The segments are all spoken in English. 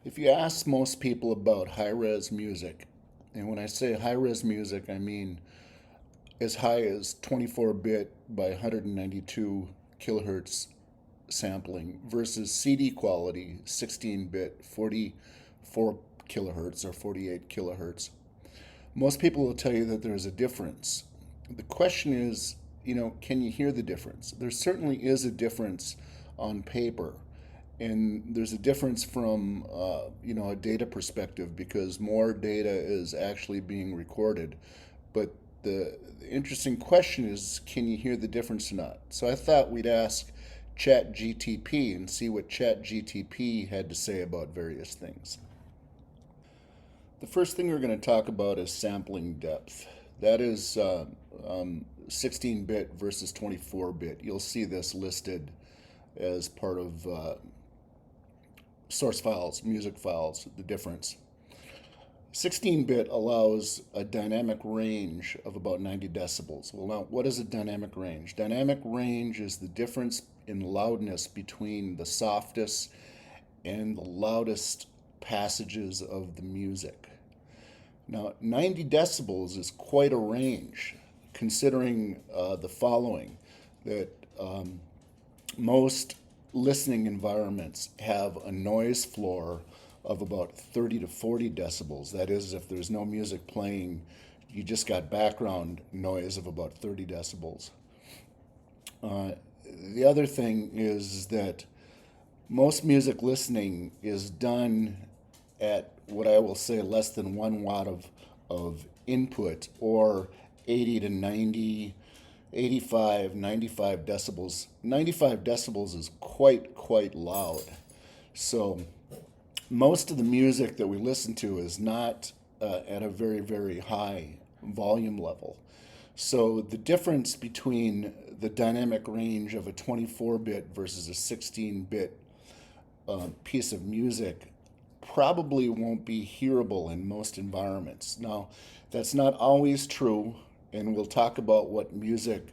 If you ask most people about high-res music, and when I say high-res music, I mean as high as 24-bit by 192 kilohertz sampling versus CD quality 16-bit 44 kilohertz or 48 kilohertz. Most people will tell you that there's a difference. The question is, can you hear the difference? There certainly is a difference on paper. And there's a difference from, a data perspective because more data is actually being recorded. But the interesting question is, can you hear the difference or not? So I thought we'd ask ChatGTP and see what ChatGTP had to say about various things. The first thing we're going to talk about is sampling depth. That is 16-bit versus 24-bit. You'll see this listed as part of source files, music files, the difference. 16-bit allows a dynamic range of about 90 decibels. Well, now, what is a dynamic range? Dynamic range is the difference in loudness between the softest and the loudest passages of the music. Now, 90 decibels is quite a range, considering the following, that most listening environments have a noise floor of about 30 to 40 decibels. That is, if there's no music playing, you just got background noise of about 30 decibels. The other thing is that most music listening is done at what I will say less than 1 watt of input, or 80 to 90, 85, 95 decibels. 95 decibels is quite loud. So most of the music that we listen to is not at a very high volume level. So the difference between the dynamic range of a 24-bit versus a 16-bit piece of music probably won't be hearable in most environments. Now, that's not always true, and we'll talk about what music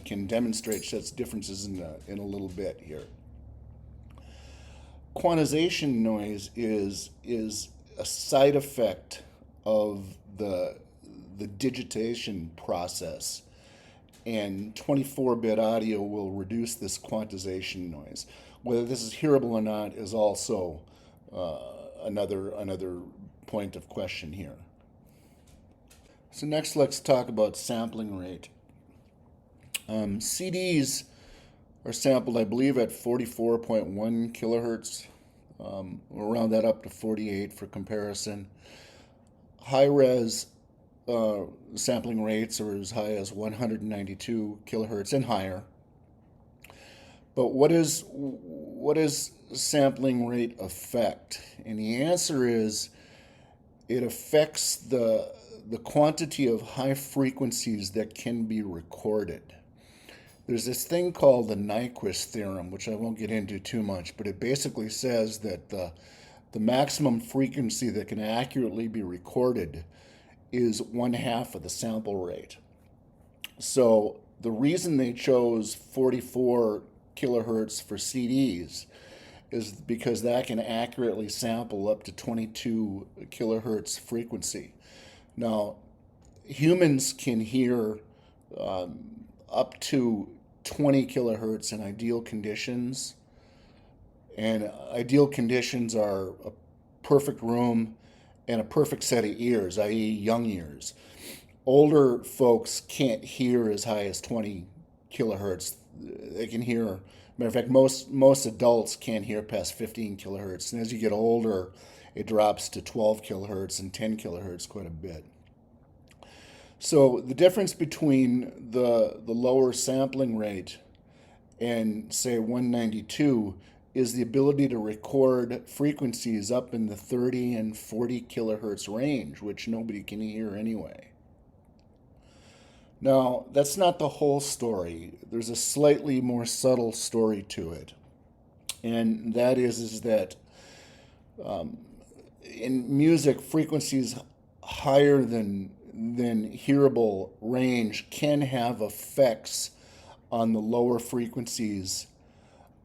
can demonstrate such differences in a little bit here. Quantization noise is a side effect of the digitation process, and 24-bit audio will reduce this quantization noise. Whether this is hearable or not is also another point of question here. So next, let's talk about sampling rate. CDs are sampled, I believe, at 44.1 kilohertz. We'll round that up to 48 for comparison. High-res sampling rates are as high as 192 kilohertz and higher. But what is sampling rate affect? And the answer is it affects the quantity of high frequencies that can be recorded. There's this thing called the Nyquist theorem, which I won't get into too much, but it basically says that the maximum frequency that can accurately be recorded is 1/2 of the sample rate. So the reason they chose 44 kilohertz for CDs is because that can accurately sample up to 22 kilohertz frequency. Now, humans can hear up to 20 kilohertz in ideal conditions. And ideal conditions are a perfect room and a perfect set of ears, i.e., young ears. Older folks can't hear as high as 20 kilohertz. They can hear, matter of fact, most adults can't hear past 15 kilohertz. And as you get older, it drops to 12 kilohertz and 10 kilohertz quite a bit. So the difference between the lower sampling rate and, say, 192 is the ability to record frequencies up in the 30 and 40 kilohertz range, which nobody can hear anyway. Now, that's not the whole story. There's a slightly more subtle story to it. And that is that in music, frequencies higher than hearable range can have effects on the lower frequencies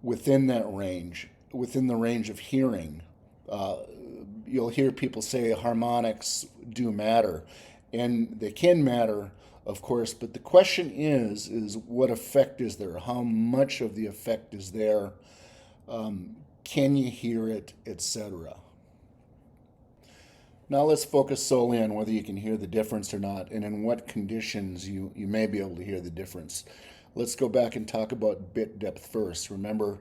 within that range, within the range of hearing. Uh, you'll hear people say harmonics do matter, and they can matter, of course. But the question is what effect is there? How much of the effect is there? Can you hear it, etc.? Now let's focus solely on whether you can hear the difference or not, and in what conditions you may be able to hear the difference. Let's go back and talk about bit depth first. Remember,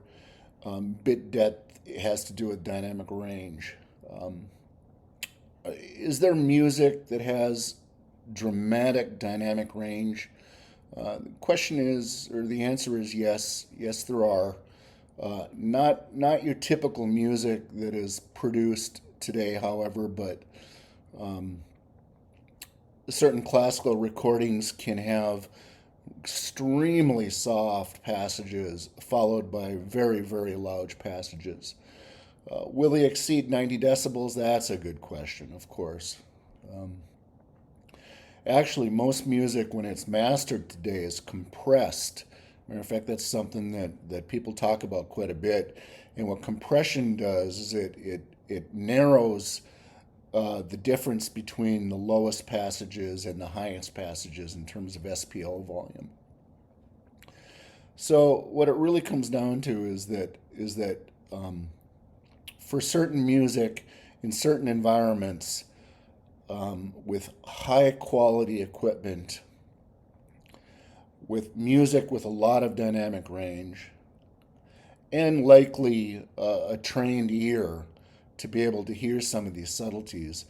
bit depth has to do with dynamic range. Um, is there music that has dramatic dynamic range? The question is, or the answer is yes. Yes, there are. Not your typical music that is produced today, however, but um, certain classical recordings can have extremely soft passages followed by very, very loud passages. Will they exceed 90 decibels? That's a good question, of course. Um, Actually, most music, when it's mastered today, is compressed. Matter of fact, that's something that people talk about quite a bit. And what compression does is it narrows the difference between the lowest passages and the highest passages in terms of SPL volume. So what it really comes down to is that for certain music in certain environments with high quality equipment, with music with a lot of dynamic range, and likely a trained ear to be able to hear some of these subtleties,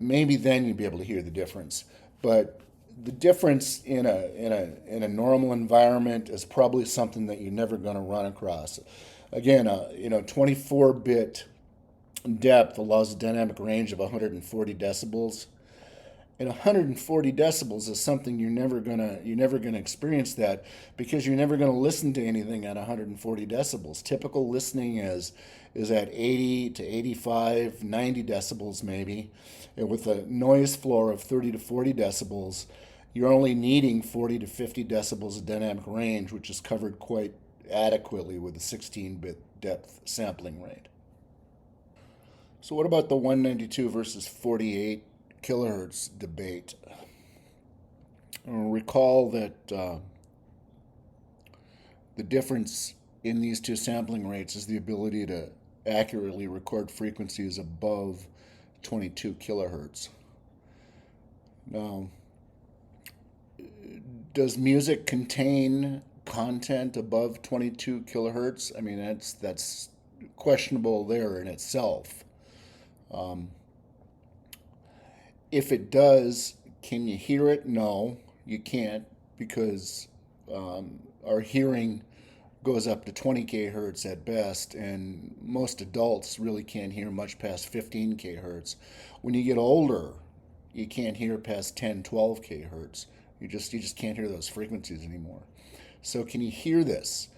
maybe then you'd be able to hear the difference. But the difference in a normal environment is probably something that you're never going to run across. Again, 24-bit depth allows a dynamic range of 140 decibels. And 140 decibels is something you're never gonna experience that because you're never gonna listen to anything at 140 decibels. Typical listening is at 80 to 85, 90 decibels maybe, and with a noise floor of 30 to 40 decibels, you're only needing 40 to 50 decibels of dynamic range, which is covered quite adequately with a 16-bit depth sampling rate. So what about the 192 versus 48 kilohertz debate? Recall that the difference in these two sampling rates is the ability to accurately record frequencies above 22 kilohertz. Now, does music contain content above 22 kilohertz? I mean, that's questionable there in itself. Um, if it does, can you hear it? No, you can't because our hearing goes up to 20 kHz at best, and most adults really can't hear much past 15 kHz. When you get older, you can't hear past 10, 12 kHz. You just can't hear those frequencies anymore. So can you hear this?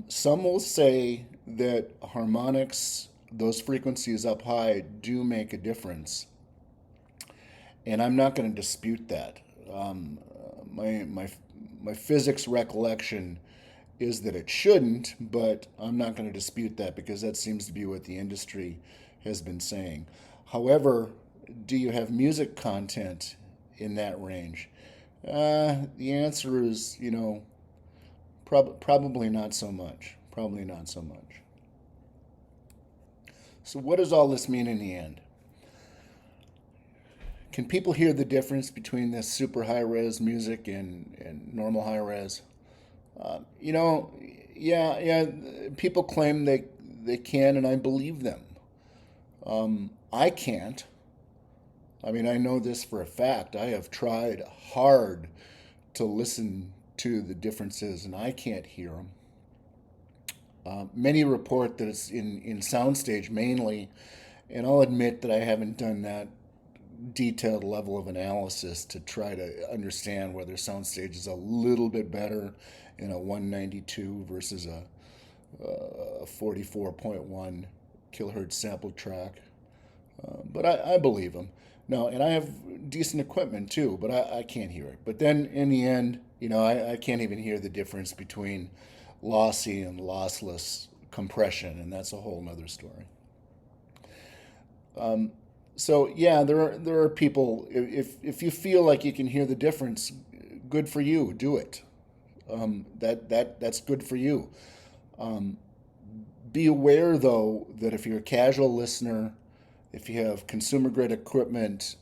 Some will say that harmonics, those frequencies up high, do make a difference, and I'm not going to dispute that. Um, my physics recollection is that it shouldn't, but I'm not going to dispute that because that seems to be what the industry has been saying. However, do you have music content in that range? The answer is, probably not so much. Probably not so much. So, what does all this mean in the end? Can people hear the difference between this super high res music and normal high res? Uh, you know, yeah, people claim they can, and I believe them. I can't. I mean, I know this for a fact. I have tried hard to listen to the differences, and I can't hear them. Many report that it's in soundstage mainly, and I'll admit that I haven't done that detailed level of analysis to try to understand whether soundstage is a little bit better in a 192 versus a 44.1 kilohertz sample track. But I believe them. No, and I have decent equipment too, but I can't hear it. But then in the end, I can't even hear the difference between lossy and lossless compression, and that's a whole nother story. So yeah, there are people. If you feel like you can hear the difference, good for you. Do it. That's good for you. Be aware though that if you're a casual listener, if you have consumer grade equipment,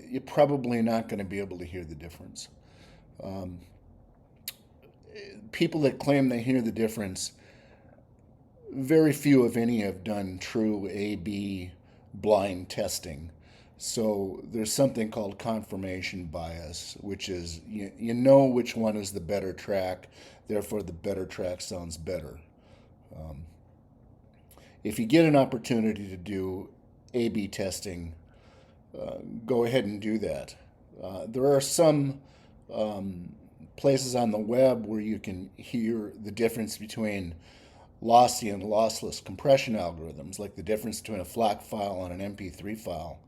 you're probably not going to be able to hear the difference. People that claim they hear the difference, very few, if any, have done true A/B blind testing. So there's something called confirmation bias, which is you know which one is the better track, therefore the better track sounds better. If you get an opportunity to do A/B testing, go ahead and do that. There are some places on the web where you can hear the difference between lossy and lossless compression algorithms, like the difference between a FLAC file and an MP3 file.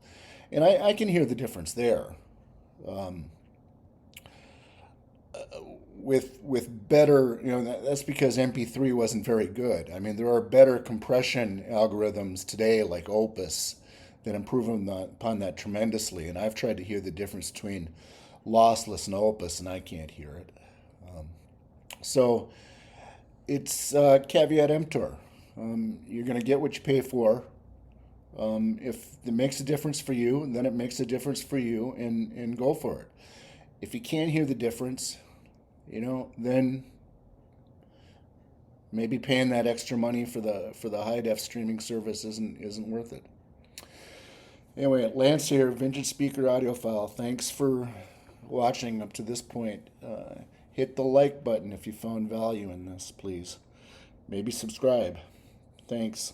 And I can hear the difference there. Um, with better, that's because MP3 wasn't very good. I mean, there are better compression algorithms today, like Opus, that improve upon that tremendously. And I've tried to hear the difference between lossless and Opus, and I can't hear it. So it's caveat emptor. You're going to get what you pay for. If it makes a difference for you, then it makes a difference for you, and go for it. If you can't hear the difference, then maybe paying that extra money for the high def streaming service isn't worth it. Anyway, Lance here, Vintage Speaker Audiophile. Thanks for watching up to this point. Hit the like button if you found value in this, please. Maybe subscribe. Thanks.